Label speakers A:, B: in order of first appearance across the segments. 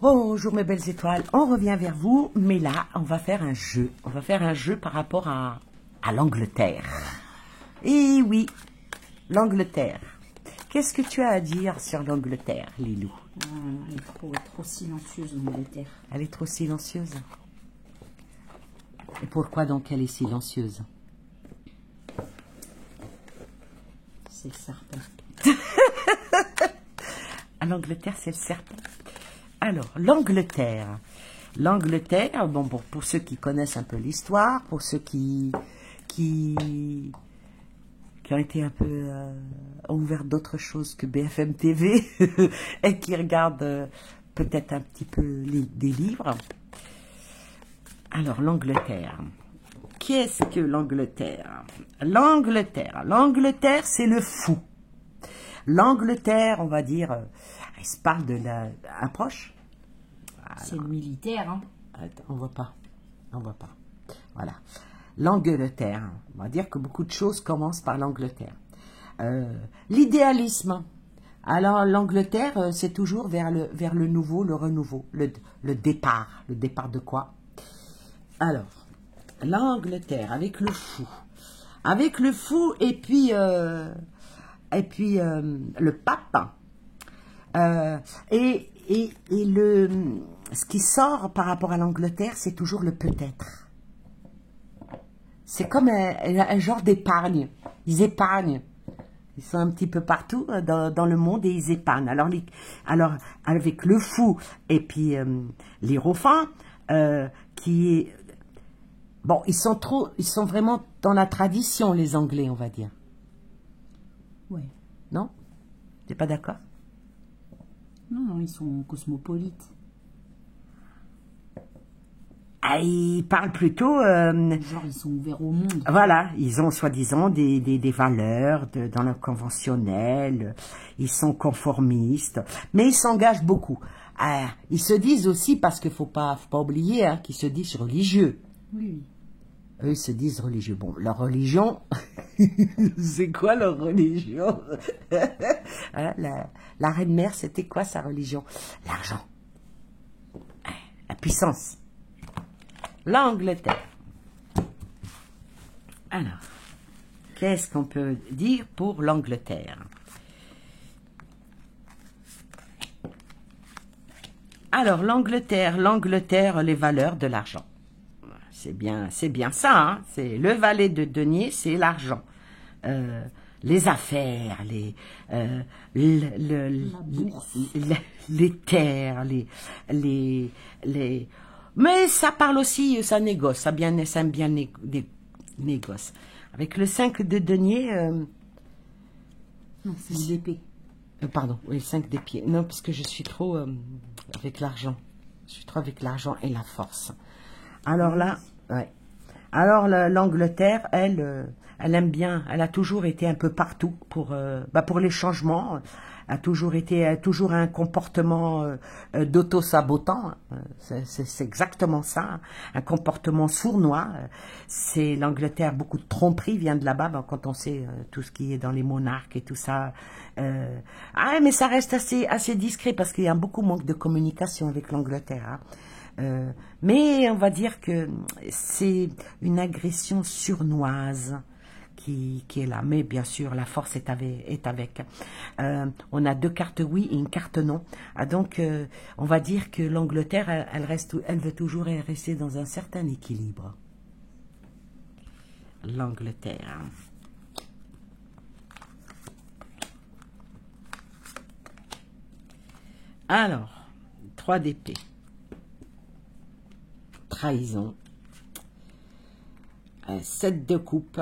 A: Bonjour mes belles étoiles, on revient vers vous, mais là, on va faire un jeu. On va faire un jeu par rapport à l'Angleterre. Et oui, l'Angleterre. Qu'est-ce que tu as à dire sur l'Angleterre, Lilou?
B: Elle est trop silencieuse, l'Angleterre.
A: Elle est trop silencieuse. Et pourquoi donc elle est silencieuse?
B: C'est le serpent.
A: À l'Angleterre, c'est le serpent. Alors, l'Angleterre. L'Angleterre, bon, pour ceux qui connaissent un peu l'histoire, pour ceux qui ont été un peu ouverts d'autres choses que BFM TV et qui regardent peut-être un petit peu des livres. Alors, l'Angleterre. Qu'est-ce que l'Angleterre? L'Angleterre, c'est le fou. L'Angleterre, on va dire, il se parle de un proche.
B: C'est le militaire, hein.
A: Attends, on voit pas. Voilà. L'Angleterre. On va dire que beaucoup de choses commencent par l'Angleterre. L'idéalisme. Alors, l'Angleterre, c'est toujours vers le nouveau, le renouveau, le départ. Le départ de quoi? Alors, l'Angleterre, avec le fou. Avec le fou, et puis le pape. Ce qui sort par rapport à l'Angleterre, c'est toujours le peut-être. C'est comme un genre d'épargne. Ils épargnent. Ils sont un petit peu partout dans le monde et ils épargnent. Alors avec le fou et puis l'hiérophant, qui est... Bon, ils sont vraiment dans la tradition, les Anglais, on va dire.
B: Ouais.
A: Non? T'es pas d'accord?
B: Non, ils sont cosmopolites.
A: Ah, ils parlent plutôt...
B: Genre, ils sont ouverts au monde.
A: Voilà, ils ont soi-disant des valeurs dans le conventionnel, ils sont conformistes, mais ils s'engagent beaucoup. Ah, ils se disent aussi, parce qu'il ne faut pas oublier, hein, qu'ils se disent religieux.
B: Oui.
A: Eux, ils se disent religieux. Bon, leur religion, c'est quoi leur religion? Hein, la reine-mère, c'était quoi sa religion? L'argent. La puissance. L'Angleterre. Alors, qu'est-ce qu'on peut dire pour l'Angleterre? Alors, l'Angleterre, les valeurs de l'argent. C'est bien ça, hein? C'est le valet de denier, c'est l'argent. Les affaires, les terres, mais ça parle aussi, ça négocie, ça aime bien négoce. Avec le 5 de denier...
B: Non, c'est l'épée.
A: Pardon, oui, le 5 d'épée. Non, parce que je suis trop avec l'argent. Je suis trop avec l'argent et la force. Alors là, ouais. Alors l'Angleterre, elle aime bien, elle a toujours été un peu partout pour les changements. A toujours un comportement d'auto-sabotant. C'est exactement ça, un comportement sournois. C'est l'Angleterre, beaucoup de tromperie vient de là-bas, quand on sait tout ce qui est dans les monarques et tout ça. Mais ça reste assez discret parce qu'il y a beaucoup manque de communication avec l'Angleterre. Hein. Mais on va dire que c'est une agression sournoise qui est là. Mais bien sûr, la force est avec. On a 2 cartes oui et une carte non. Donc, on va dire que l'Angleterre, elle veut toujours rester dans un certain équilibre. L'Angleterre. Alors, 3 d'épée. Trahison. 7 de coupe.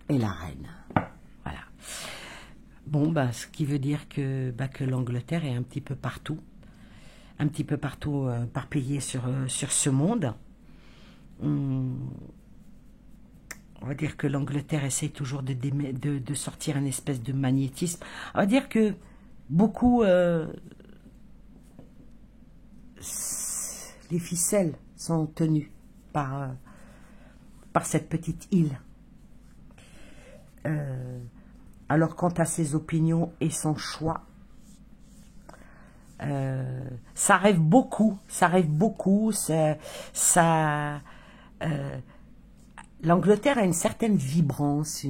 A: Et la reine. Voilà. Bon, ce qui veut dire que l'Angleterre est un petit peu partout. Un petit peu partout éparpillée sur ce monde. On va dire que l'Angleterre essaye toujours de sortir une espèce de magnétisme. On va dire que beaucoup... les ficelles sont tenues par cette petite île. Alors, quant à ses opinions et son choix, ça rêve beaucoup, l'Angleterre a une certaine vibrance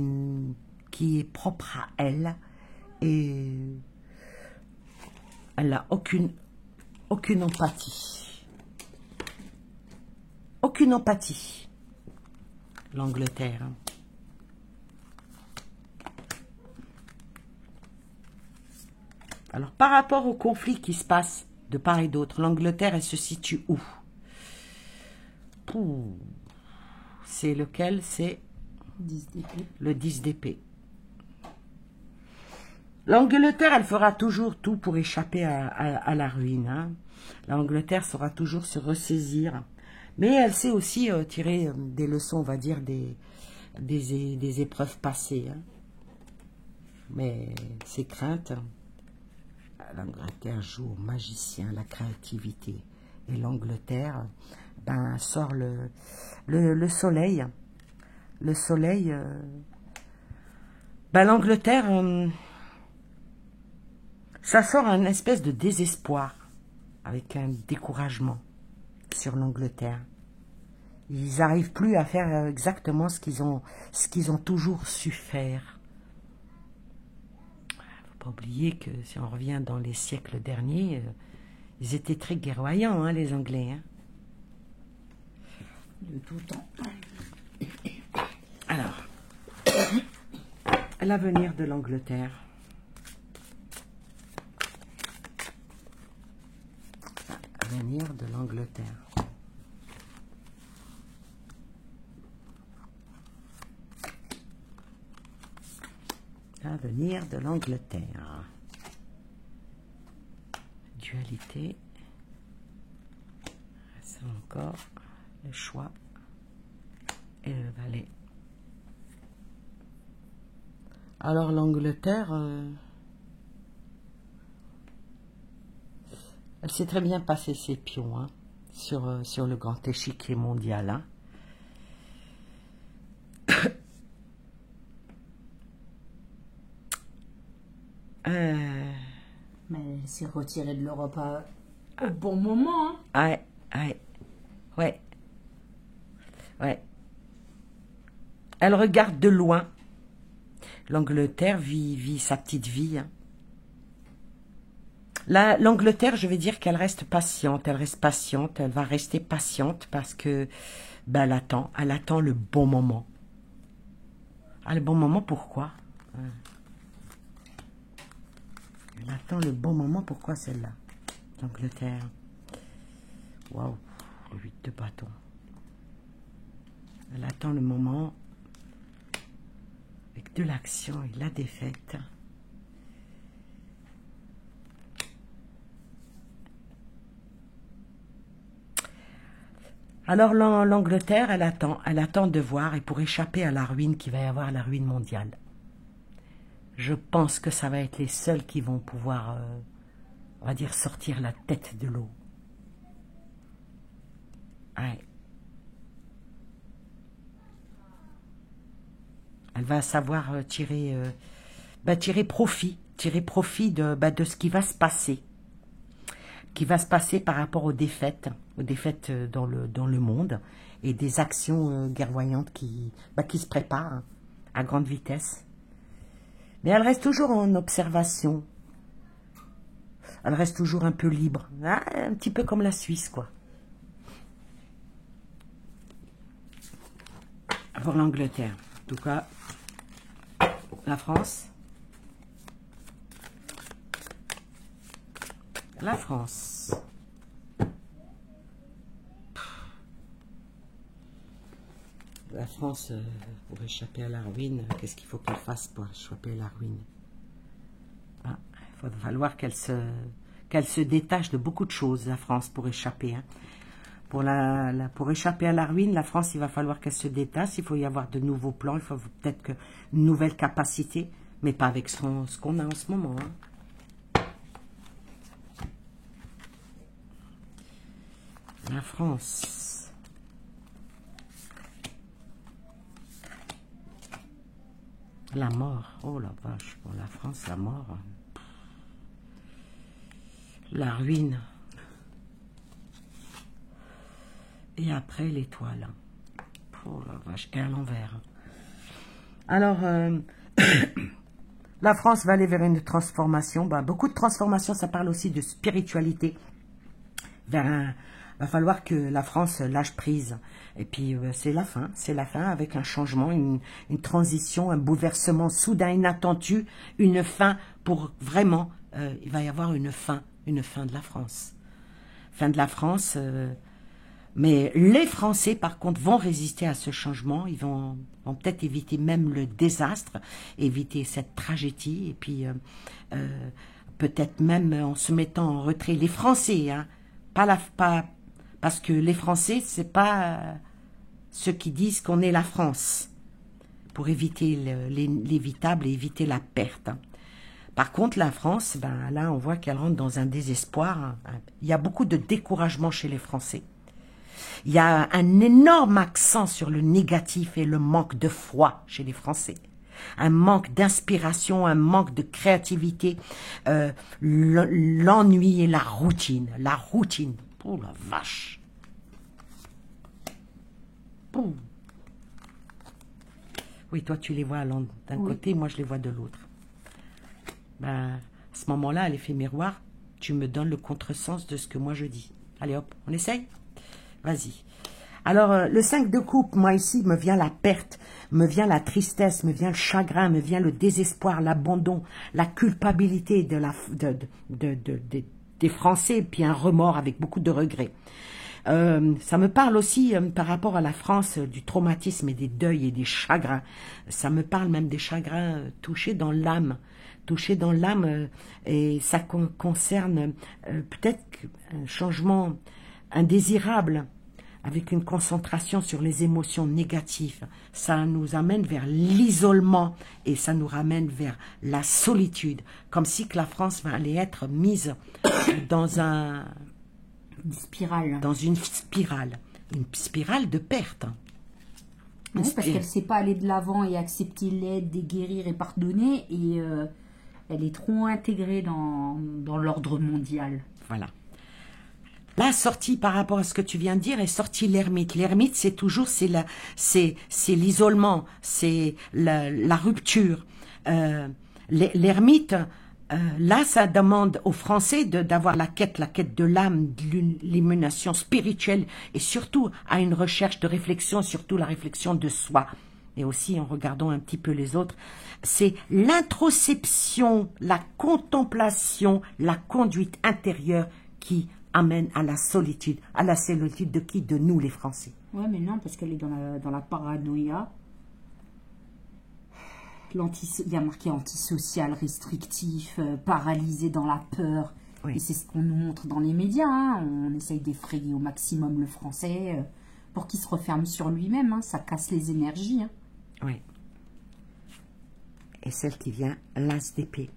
A: qui est propre à elle, et elle n'a aucune empathie. Aucune empathie, l'Angleterre. Alors, par rapport au conflit qui se passe de part et d'autre, l'Angleterre, elle se situe où? C'est lequel? C'est
B: 10 d'épée.
A: le 10 d'épée. L'Angleterre, elle fera toujours tout pour échapper à la ruine. Hein. L'Angleterre saura toujours se ressaisir. Mais elle sait aussi tirer des leçons, on va dire, des épreuves passées. Hein. Mais ses craintes, l'Angleterre joue au magicien, la créativité. Et l'Angleterre sort le soleil. Le soleil, l'Angleterre, ça sort un espèce de désespoir, avec un découragement sur l'Angleterre. Ils n'arrivent plus à faire exactement ce qu'ils ont toujours su faire. Faut pas oublier que si on revient dans les siècles derniers, ils étaient très guerroyants, hein, les Anglais. Hein.
B: De tout temps.
A: Alors, l'avenir de l'Angleterre. L'avenir de l'Angleterre. L'avenir de l'Angleterre. Dualité. C'est encore le choix et le valet. Alors l'Angleterre, elle sait très bien passer ses pions hein, sur le grand échiquier mondial. Hein.
B: Mais elle s'est retirée de l'Europe au bon moment. Hein.
A: Ouais. Elle regarde de loin. L'Angleterre vit sa petite vie. Hein. L'Angleterre, je vais dire qu'elle reste patiente. Elle va rester patiente parce que elle attend le bon moment. Ah, le bon moment, pourquoi? Elle attend le bon moment, pourquoi celle-là? L'Angleterre. Waouh, le 8 de bâton. Elle attend le moment avec de l'action et de la défaite. Alors l'Angleterre, elle attend de voir, et pour échapper à la ruine qui va y avoir, la ruine mondiale. Je pense que ça va être les seuls qui vont pouvoir, on va dire, sortir la tête de l'eau. Ouais. Elle va savoir tirer profit de ce qui va se passer. Qui va se passer par rapport aux défaites dans le monde, et des actions guerroyantes qui se préparent hein, à grande vitesse. Mais elle reste toujours en observation. Elle reste toujours un peu libre. Ah, un petit peu comme la Suisse, quoi. Pour l'Angleterre. En tout cas, la France. La France. La France, pour échapper à la ruine, qu'est-ce qu'il faut qu'elle fasse pour échapper à la ruine? Il va falloir qu'elle se détache de beaucoup de choses, la France, pour échapper. Hein. Pour échapper à la ruine, la France, il va falloir qu'elle se détache, il faut y avoir de nouveaux plans, il faut peut-être une nouvelle capacité, mais pas avec ce qu'on a en ce moment. Hein. La France. La mort. Oh la vache. Pour la France, la mort. La ruine. Et après, l'étoile. Oh la vache. Et à l'envers. Alors, la France va aller vers une transformation. Ben, beaucoup de transformations, ça parle aussi de spiritualité. Va falloir que la France lâche prise. Et puis, c'est la fin avec un changement, une transition, un bouleversement soudain, inattendu, une fin pour vraiment, il va y avoir une fin de la France. Fin de la France, mais les Français, par contre, vont résister à ce changement. Ils vont peut-être éviter même le désastre, éviter cette tragédie, et puis peut-être même en se mettant en retrait. Les Français, hein, parce que les Français, c'est pas ceux qui disent qu'on est la France, pour éviter l'évitable et éviter la perte. Par contre, la France, ben, là, on voit qu'elle rentre dans un désespoir. Il y a beaucoup de découragement chez les Français. Il y a un énorme accent sur le négatif et le manque de foi chez les Français. Un manque d'inspiration, un manque de créativité, l'ennui et la routine. La routine. Oh la vache. Oh. Oui, toi tu les vois d'un côté, moi je les vois de l'autre. Ben, à ce moment-là, à l'effet miroir, tu me donnes le contresens de ce que moi je dis. Allez hop, on essaye? Vas-y. Alors, le 5 de coupe, moi ici, me vient la perte, me vient la tristesse, me vient le chagrin, me vient le désespoir, l'abandon, la culpabilité des Français, puis un remords avec beaucoup de regrets. Ça me parle aussi par rapport à la France du traumatisme et des deuils et des chagrins. Ça me parle même des chagrins touchés dans l'âme. Et ça concerne peut-être un changement indésirable avec une concentration sur les émotions négatives. Ça nous amène vers l'isolement et ça nous ramène vers la solitude, comme si que la France va aller être mise dans une spirale de perte.
B: Oui, parce qu'elle ne sait pas aller de l'avant et accepter l'aide, guérir et pardonner, et elle est trop intégrée dans l'ordre mondial.
A: Voilà. La sortie, par rapport à ce que tu viens de dire, est sortie l'ermite. L'ermite, c'est toujours, c'est l'isolement, c'est la rupture. L'ermite, là, ça demande aux Français d'avoir la quête de l'âme, de l'illumination spirituelle, et surtout à une recherche de réflexion, surtout la réflexion de soi. Et aussi en regardant un petit peu les autres, c'est l'introspection, la contemplation, la conduite intérieure qui amène à la solitude. À la solitude de qui? De nous, les Français.
B: Ouais, mais non, parce qu'elle est dans la paranoïa. Il y a marqué antisocial, restrictif, paralysé dans la peur. Oui. Et c'est ce qu'on nous montre dans les médias. Hein. On essaye d'effrayer au maximum le Français pour qu'il se referme sur lui-même. Hein. Ça casse les énergies. Hein.
A: Oui. Et celle qui vient, l'as d'épée.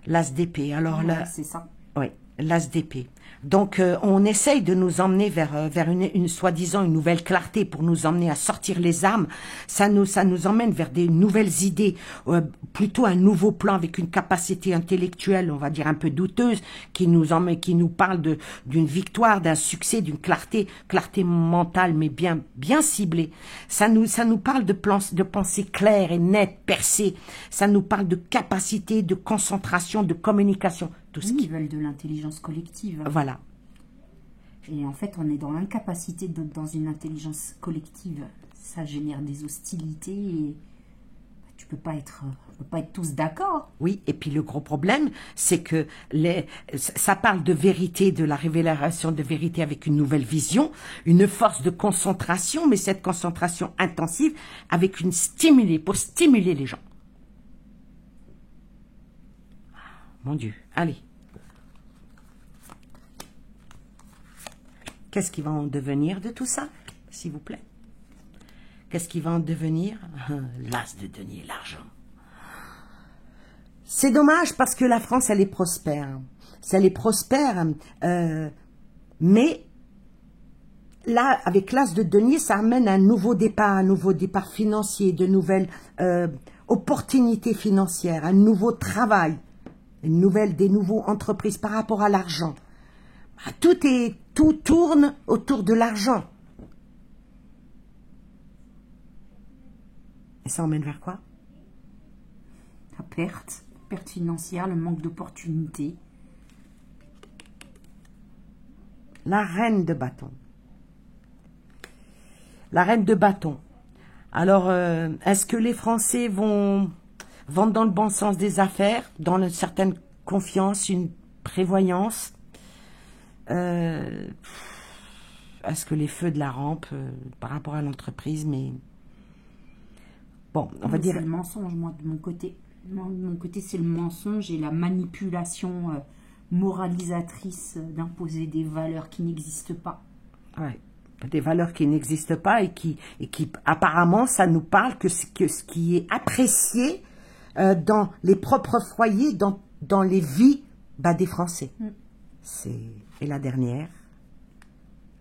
A: L'as d'épée. Alors là,
B: c'est ça.
A: Oui, l'as d'épée. Donc, on essaye de nous emmener vers une soi-disant une nouvelle clarté pour nous emmener à sortir les âmes. Ça nous emmène vers des nouvelles idées, plutôt un nouveau plan avec une capacité intellectuelle, on va dire un peu douteuse, qui nous parle d'une victoire, d'un succès, d'une clarté mentale, mais bien ciblée. Ça nous parle de pensée claire et nette, percée. Ça nous parle de capacité, de concentration, de communication.
B: Ils veulent de l'intelligence collective.
A: Voilà.
B: Et en fait, on est dans l'incapacité d'être dans une intelligence collective. Ça génère des hostilités et tu peux pas être tous d'accord.
A: Oui, et puis le gros problème, c'est que ça parle de vérité, de la révélation de vérité avec une nouvelle vision, une force de concentration, mais cette concentration intensive avec pour stimuler les gens. Mon Dieu, allez. Qu'est-ce qui va en devenir de tout ça, s'il vous plaît? Qu'est-ce qui va en devenir? L'as de denier, l'argent. C'est dommage parce que la France, elle est prospère. Elle est prospère, mais là, avec l'as de denier, ça amène un nouveau départ financier, de nouvelles opportunités financières, un nouveau travail, des nouveaux entreprises par rapport à l'argent. Tout tourne autour de l'argent. Et ça emmène vers quoi?
B: La perte financière, le manque d'opportunités.
A: La reine de bâton. La reine de bâton. Alors, est-ce que les Français vont dans le bon sens des affaires, dans une certaine confiance, une prévoyance? Est-ce que les feux de la rampe par rapport à l'entreprise, mais bon, on va dire...
B: C'est le mensonge, moi, de mon côté. Moi, de mon côté, c'est le mensonge et la manipulation moralisatrice d'imposer des valeurs qui n'existent pas.
A: Ouais. Des valeurs qui n'existent pas et qui apparemment, ça nous parle que ce qui est apprécié dans les propres foyers, dans les vies des Français. Et la dernière.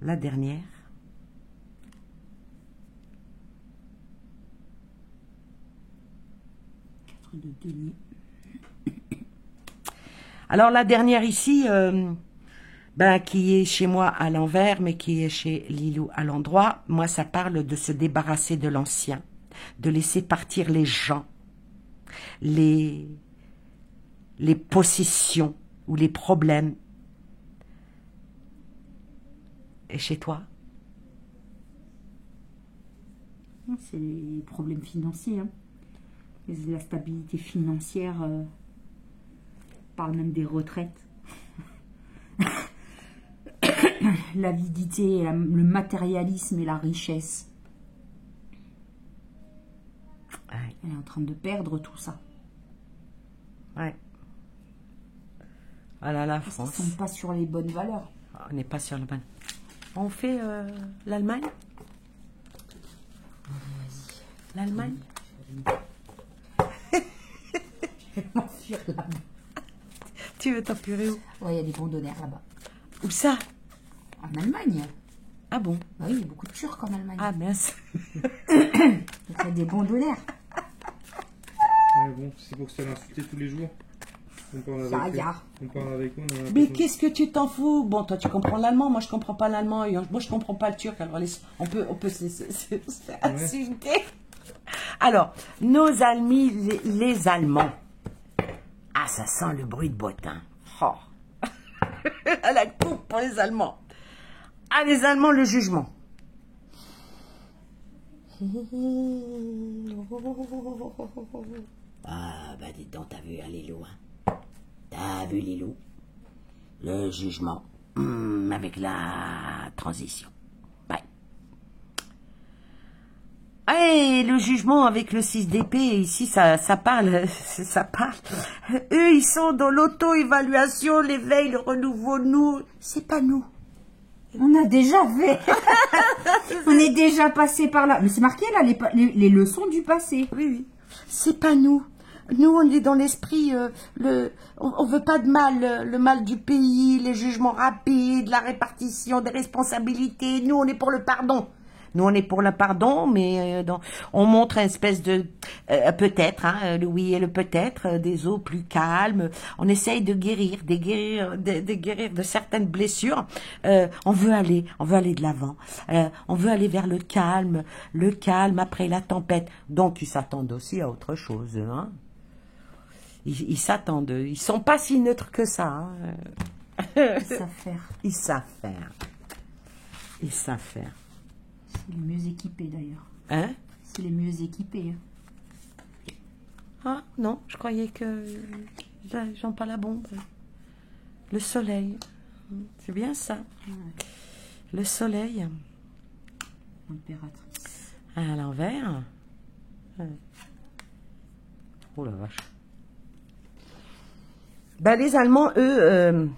A: La dernière.
B: De denier.
A: Alors la dernière ici, qui est chez moi à l'envers, mais qui est chez Lilou à l'endroit, moi ça parle de se débarrasser de l'ancien, de laisser partir les gens, les possessions ou les problèmes. Et chez toi?
B: C'est les problèmes financiers. Hein. La stabilité financière, on parle même des retraites. L'avidité, le matérialisme et la richesse.
A: Ouais.
B: Elle est en train de perdre tout ça.
A: Ouais. Ah là là,
B: Parce
A: France.
B: qu'ils ne sont pas sur les bonnes valeurs.
A: On n'est pas sur le bon. On fait l'Allemagne? L'Allemagne?
B: Je vais m'enfuir là-bas.
A: Tu veux t'enfuir où?
B: Ouais, il y a des randonnaires là-bas.
A: Où ça?
B: En Allemagne.
A: Ah bon?
B: Bah oui, il y a beaucoup de Turcs en Allemagne.
A: Ah mince.
B: Donc il y a des randonnaires.
C: Ouais, bon, c'est pour se faire insulter tous les jours. On parle avec eux. On parle avec eux.
A: Mais qu'est-ce que tu t'en fous? Bon, toi tu comprends l'allemand, moi je comprends pas l'allemand, et moi je comprends pas le turc, alors on peut se faire insulter. Alors, nos amis, les Allemands. Ah, ça sent le bruit de bottin. Oh. À la coupe pour les Allemands. Ah, les Allemands, le jugement. Ah, bah dis donc, t'as vu Lilou, hein. T'as vu Lilou? Le jugement. Avec la transition. Ouais. Et le jugement avec le 6 d'épée, ici, ça parle, ça parle. Eux, ils sont dans l'auto-évaluation, l'éveil, le renouveau. Nous, c'est pas nous.
B: On a déjà fait. On est déjà passé par là. Mais c'est marqué là, les leçons du passé.
A: Oui, oui. C'est pas nous. Nous, on est dans l'esprit, on veut pas de mal, le mal du pays, les jugements rapides, la répartition des responsabilités. Nous, on est pour le pardon. Nous, on est pour le pardon, mais on montre une espèce de peut-être, hein, le oui et le peut-être, des eaux plus calmes. On essaye de guérir, de certaines blessures. On veut aller de l'avant. On veut aller vers le calme après la tempête. Donc, ils s'attendent aussi à autre chose, hein. Ils s'attendent. Ils sont pas si neutres que ça. Hein.
B: Ils savent faire.
A: Ils savent faire. Ils savent faire.
B: C'est les mieux équipés d'ailleurs.
A: Hein?
B: C'est les mieux équipés. Hein.
A: Ah non, je croyais que j'en pas la bombe. Le soleil. C'est bien ça.
B: Ouais.
A: Le soleil.
B: Impératrice.
A: À l'envers. Oh la vache. Ben, les Allemands, eux,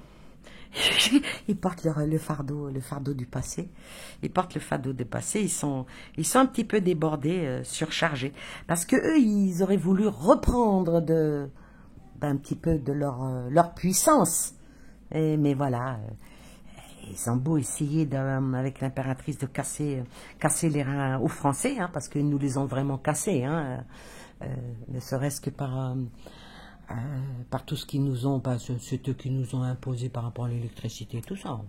A: ils portent le fardeau du passé. Ils portent le fardeau du passé. Ils sont un petit peu débordés, surchargés, parce que eux, ils auraient voulu reprendre un petit peu de leur puissance. Mais voilà, ils ont beau essayer avec l'impératrice de casser les reins aux Français, hein, parce qu'ils nous les ont vraiment cassés. Hein. ne serait-ce que par tout ce qu'ils nous ont, c'est eux qui nous ont imposé par rapport à l'électricité et tout ça.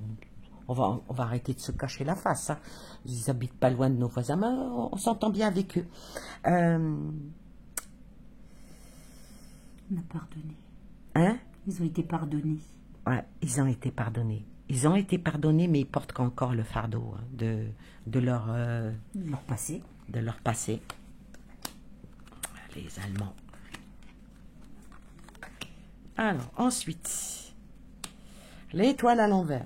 A: On va arrêter de se cacher la face. Hein. Ils habitent pas loin de nos voisins, mais on s'entend bien avec eux.
B: On a pardonné.
A: Hein?
B: Ils ont été pardonnés.
A: Ouais, ils ont été pardonnés. Ils ont été pardonnés, mais ils portent encore le fardeau hein, de leur
B: passé.
A: De leur passé. Les Allemands. Alors, ensuite, l'étoile à l'envers.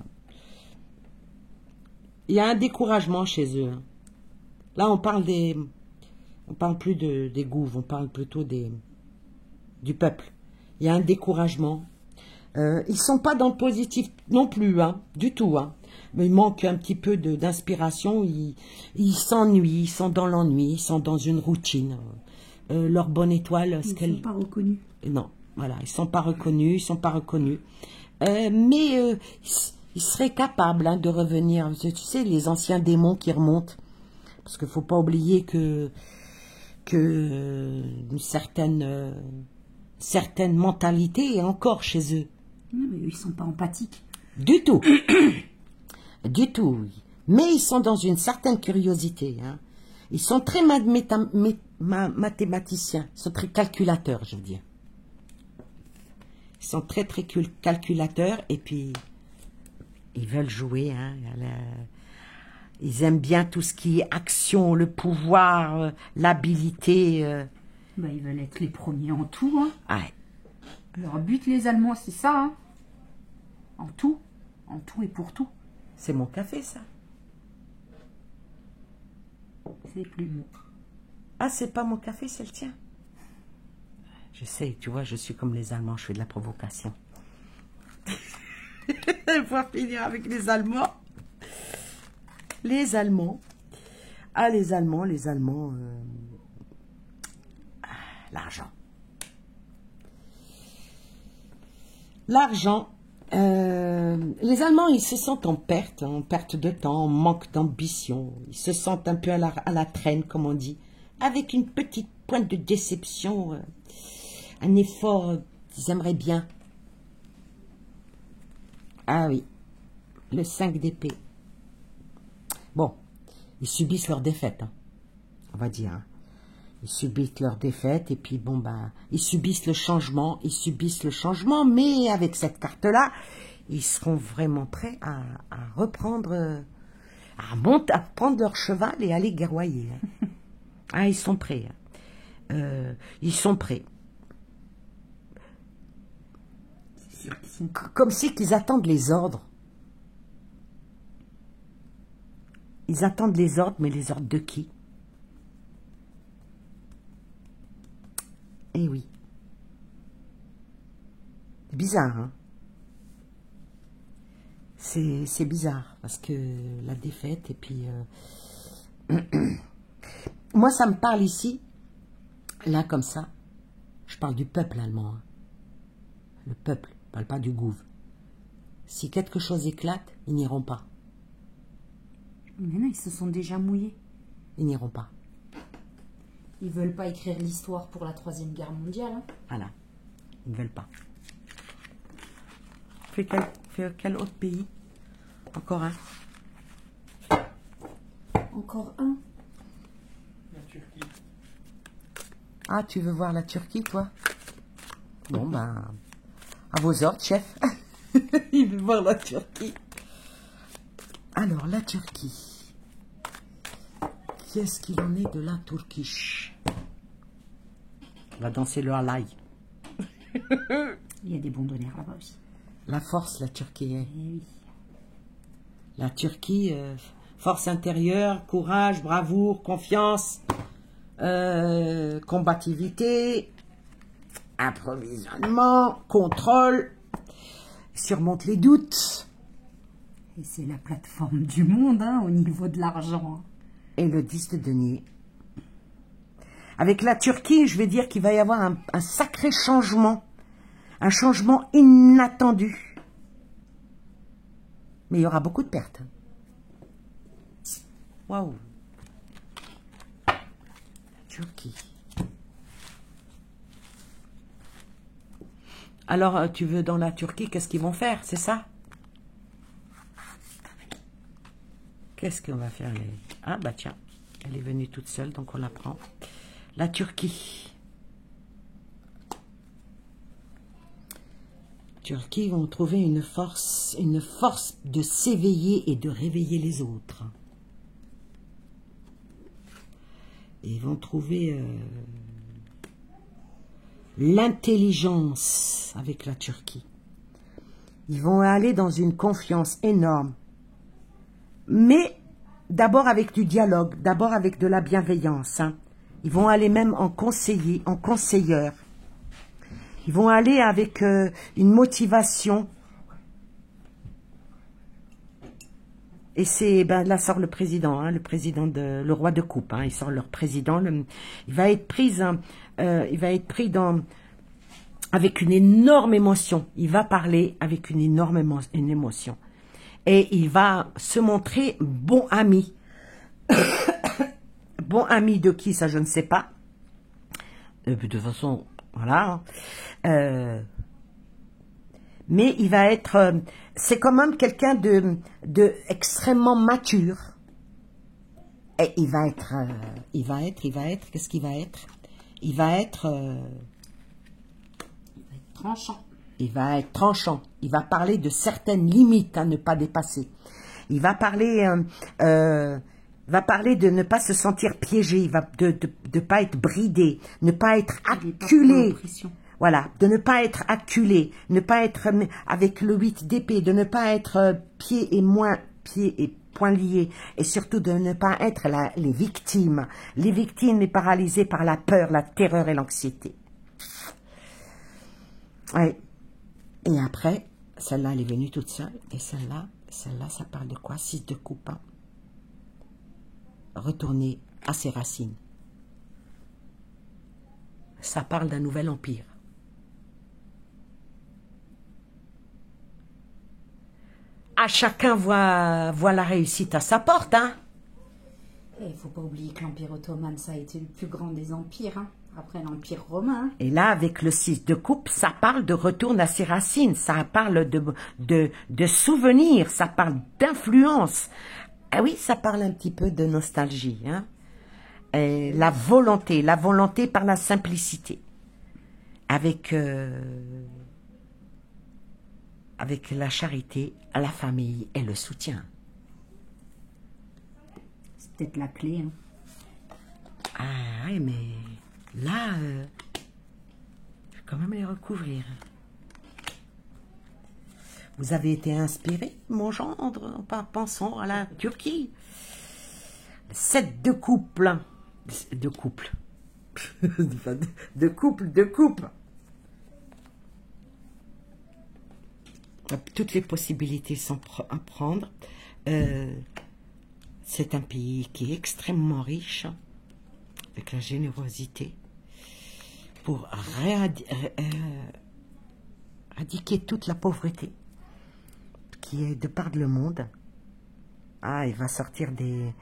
A: Il y a un découragement chez eux. Hein. Là, on parle plus des gouves, on parle plutôt du peuple. Il y a un découragement. Ils sont pas dans le positif non plus, hein, du tout. Hein. Mais il manque un petit peu d'inspiration. Ils s'ennuient, ils sont dans l'ennui, ils sont dans une routine. Leur bonne étoile,
B: ils ne sont pas reconnus.
A: Non, voilà, ils sont pas reconnus, mais ils seraient capables hein, de revenir. Tu sais, les anciens démons qui remontent. Parce qu'il ne faut pas oublier que une certaine mentalité est encore chez eux.
B: Non, mais ils ne sont pas empathiques.
A: Du tout. Du tout, oui. Mais ils sont dans une certaine curiosité. Hein. Ils sont très mathématiciens. Ils sont très calculateurs, je veux dire. Ils sont très, très calculateurs. Et puis, ils veulent jouer. Hein, ils aiment bien tout ce qui est action, le pouvoir, l'habilité.
B: Ils veulent être les premiers en tout. Hein.
A: Ouais.
B: Leur but, les Allemands, c'est ça. Hein. En tout et pour tout.
A: C'est mon café, ça.
B: C'est plus bon.
A: Ah, c'est pas mon café, c'est le tien. Je sais, tu vois, je suis comme les Allemands, je fais de la provocation. Il faut finir avec les Allemands. Les Allemands. Ah, les Allemands. L'argent. L'argent. Les Allemands, ils se sentent en perte de temps, en manque d'ambition. Ils se sentent un peu à la traîne, comme on dit, avec une petite pointe de déception, un effort qu'ils aimeraient bien. Ah oui, le 5 d'épée. Bon, ils subissent leur défaite, hein, on va dire. Hein. Ils subissent leur défaite et puis bon ils subissent le changement, mais avec cette carte-là, ils seront vraiment prêts à reprendre, à prendre leur cheval et aller guerroyer. Hein. Ah, ils sont prêts. Hein. Ils sont prêts. Comme si qu'ils attendent les ordres. Ils attendent les ordres, mais les ordres de qui? Eh oui. C'est bizarre, hein? C'est bizarre, parce que la défaite, et puis... Moi, ça me parle ici, là, comme ça. Je parle du peuple allemand. Hein. Le peuple, je ne parle pas du gouv. Si quelque chose éclate, ils n'iront pas.
B: Mais non, ils se sont déjà mouillés.
A: Ils n'iront pas.
B: Ils ne veulent pas écrire l'histoire pour la 3e guerre mondiale. Hein.
A: Voilà. Ils ne veulent pas. Quel autre pays? Encore un.
B: Encore un.
C: La Turquie.
A: Ah, tu veux voir la Turquie, toi? Bon, à vos ordres, chef. Il veut voir la Turquie. Alors, la Turquie. Qu'est-ce qu'il en est de la Turquiche? On va danser le halay.
B: Il y a des bondonnaires là-bas aussi.
A: La force, la Turquie. Hein.
B: Eh oui.
A: La Turquie, force intérieure, courage, bravoure, confiance, combativité, approvisionnement, contrôle, surmonte les doutes.
B: Et c'est la plateforme du monde hein, au niveau de l'argent.
A: Et le 10 de denier. Avec la Turquie, je vais dire qu'il va y avoir un sacré changement. Un changement inattendu. Mais il y aura beaucoup de pertes. Waouh. Turquie. Alors, tu veux dans la Turquie, qu'est-ce qu'ils vont faire, c'est ça? Qu'est-ce qu'on va faire les... Ah, bah tiens, elle est venue toute seule, donc on la prend. La Turquie. Turquie vont trouver une force de s'éveiller et de réveiller les autres. Ils vont trouver l'intelligence avec la Turquie. Ils vont aller dans une confiance énorme. Mais d'abord avec du dialogue, d'abord avec de la bienveillance. Hein. Ils vont aller même en conseiller, en conseilleur. Ils vont aller avec une motivation. Et c'est, ben là sort le président, hein, le roi de coupe. Hein, il sort leur président. Il va être pris avec une énorme émotion. Il va parler avec une émotion. Et il va se montrer bon ami. Bon ami de qui, ça je ne sais pas. De toute façon, voilà. Mais il va être... c'est quand même quelqu'un de extrêmement mature. Et il va être... Qu'est-ce qu'il va être? Il va être
B: tranchant.
A: Il va être tranchant. Il va parler de certaines limites à ne pas dépasser. Il va parler de ne pas se sentir piégé, de ne pas être bridé, ne pas être acculé. Voilà, de ne pas être acculé, ne pas être avec le 8 d'épée, de ne pas être pieds et poings liés, et surtout de ne pas être les victimes paralysées par la peur, la terreur et l'anxiété. Ouais. Et après, celle-là, elle est venue toute seule. Et celle-là, ça parle de quoi? 6 de coupe. Hein. Retourner à ses racines. Ça parle d'un nouvel empire. À chacun voit la réussite à sa porte. Hein.
B: Et il ne faut pas oublier que l'Empire ottoman, ça a été le plus grand des empires. Hein. Après l'Empire romain.
A: Et là, avec le 6 de coupe, ça parle de retour à ses racines, ça parle de souvenirs, ça parle d'influence. Ah oui, ça parle un petit peu de nostalgie. Hein? Et la volonté par la simplicité. Avec la charité, la famille et le soutien.
B: C'est peut-être la clé. Hein.
A: Ah oui, mais... Là, je vais quand même les recouvrir. Vous avez été inspiré, mon gendre, en pensant à la Turquie. 7 de couple. De couple. De couple. Toutes les possibilités sont à prendre. C'est un pays qui est extrêmement riche, avec la générosité, pour éradiquer toute la pauvreté qui est de par le monde. Ah, il va sortir des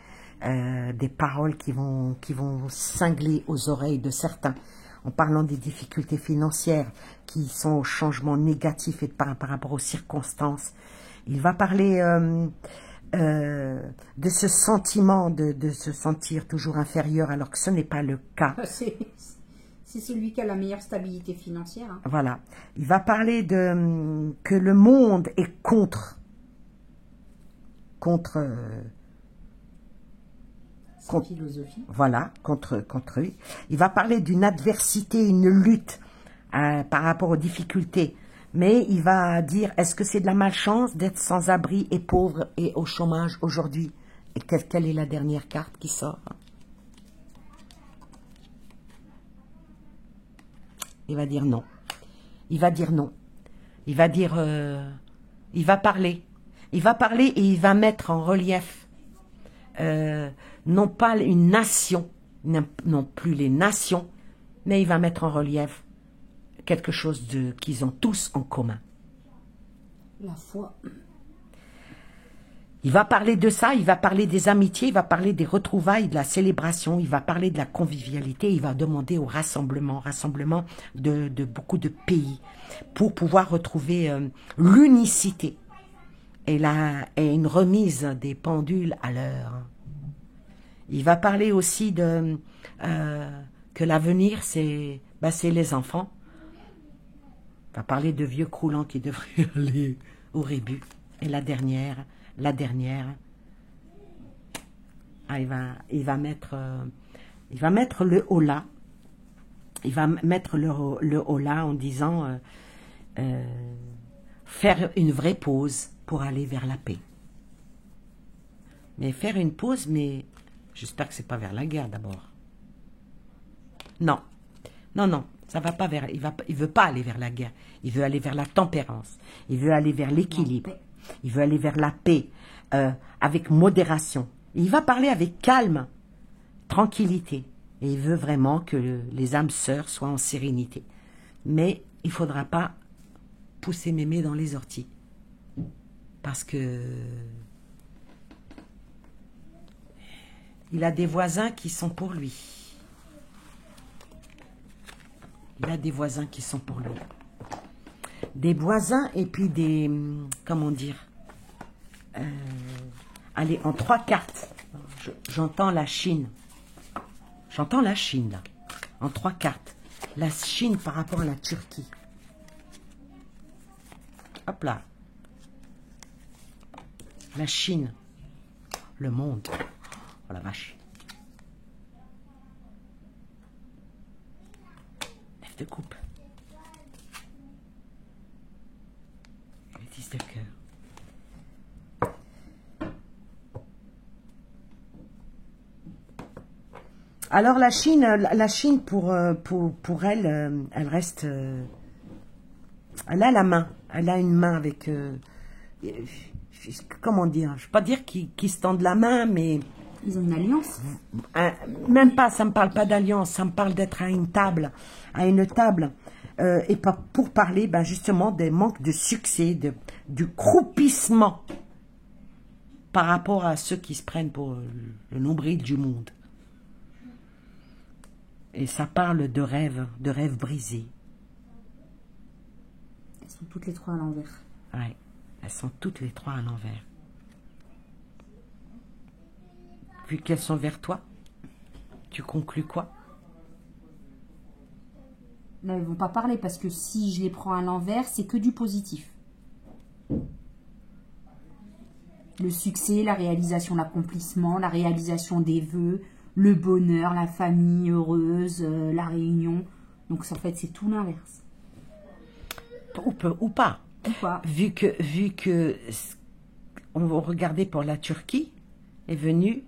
A: paroles qui vont cingler aux oreilles de certains, en parlant des difficultés financières qui sont au changement négatif et par rapport aux circonstances. Il va parler de ce sentiment de se sentir toujours inférieur alors que ce n'est pas le cas.
B: C'est celui qui a la meilleure stabilité financière. Hein.
A: Voilà. Il va parler que le monde est contre
B: philosophie.
A: Voilà, contre lui. Il va parler d'une adversité, une lutte par rapport aux difficultés. Mais il va dire, est-ce que c'est de la malchance d'être sans abri et pauvre et au chômage aujourd'hui? Et quelle est la dernière carte qui sort? Il va dire non. Il va dire non. Il va dire... il va parler. Il va parler et il va mettre en relief non pas une nation, non plus les nations, mais il va mettre en relief quelque chose qu'ils ont tous en commun.
B: La foi.
A: Il va parler de ça, il va parler des amitiés, il va parler des retrouvailles, de la célébration, il va parler de la convivialité, il va demander au rassemblement de beaucoup de pays pour pouvoir retrouver l'unicité et une remise des pendules à l'heure. Il va parler aussi de que l'avenir, c'est les enfants. Il va parler de vieux croulants qui devraient aller au rébut. Et la dernière, il va mettre le holà. Il va mettre le holà en disant faire une vraie pause pour aller vers la paix. Mais faire une pause, mais j'espère que c'est pas vers la guerre d'abord. Non, ça va pas vers. Il veut pas aller vers la guerre. Il veut aller vers la tempérance. Il veut aller vers l'équilibre. Il veut aller vers la paix, avec modération. Il va parler avec calme, tranquillité. Et il veut vraiment que les âmes sœurs soient en sérénité. Mais il ne faudra pas pousser mémé dans les orties. Parce que il a des voisins qui sont pour lui. Des voisins et puis des... Comment dire, allez, en 3 cartes. J'entends la Chine. J'entends la Chine, là. En 3 cartes. La Chine par rapport à la Turquie. Hop là. La Chine. Le monde. Oh la vache. 9 de coupe. 10 de cœur. Alors la Chine pour elle, elle reste... elle a la main. Elle a une main avec... comment dire? Je ne veux pas dire qu'ils se tendent la main, mais...
B: Ils ont une alliance?
A: Même pas, ça ne me parle pas d'alliance. Ça me parle d'être à une table. Et pas pour parler justement des manques de succès, du croupissement par rapport à ceux qui se prennent pour le nombril du monde. Et ça parle de rêves brisés.
B: Elles sont toutes les 3 à l'envers.
A: Oui, elles sont toutes les 3 à l'envers. Vu qu'elles sont vers toi, tu conclus quoi?
B: Là, ils ne vont pas parler parce que si je les prends à l'envers, c'est que du positif. Le succès, la réalisation, l'accomplissement, la réalisation des vœux, le bonheur, la famille heureuse, la réunion. Donc en fait, c'est tout l'inverse.
A: Ou pas. Ou pas. Vu que on va regarder pour la Turquie, est venue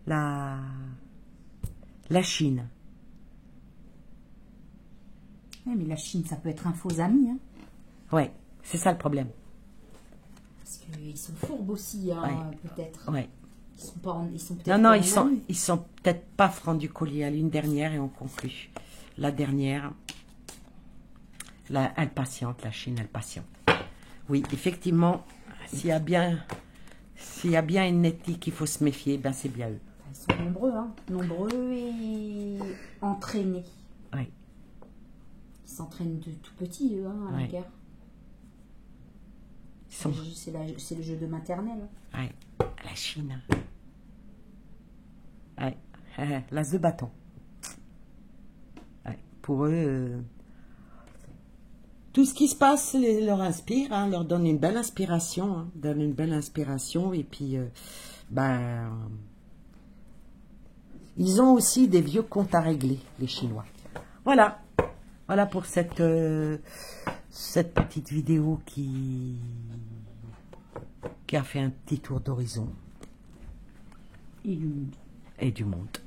A: la Chine.
B: Oui, mais la Chine, ça peut être un faux ami. Hein.
A: Ouais, c'est ça le problème.
B: Parce qu'ils sont fourbes aussi, hein,
A: ouais.
B: Peut-être.
A: Ouais.
B: Ils sont peut-être
A: non, ils sont peut-être pas francs du collier. À une dernière et on conclut. La dernière, elle patiente, la Chine, elle patiente. Oui, effectivement, s'il y a bien une éthique qu'il faut se méfier, c'est bien eux.
B: Ils sont nombreux, hein. Nombreux et entraînés.
A: Oui.
B: Ils s'entraînent de tout petit, eux, à la guerre. C'est le jeu de maternelle.
A: Oui, la Chine. Ouais. L'as de bâton. Ouais. Pour eux, tout ce qui se passe leur inspire, hein, leur donne une belle inspiration. Et puis, ils ont aussi des vieux comptes à régler, les Chinois. Voilà. Voilà pour cette petite vidéo qui a fait un petit tour d'horizon.
B: Et du monde.
A: Et du monde.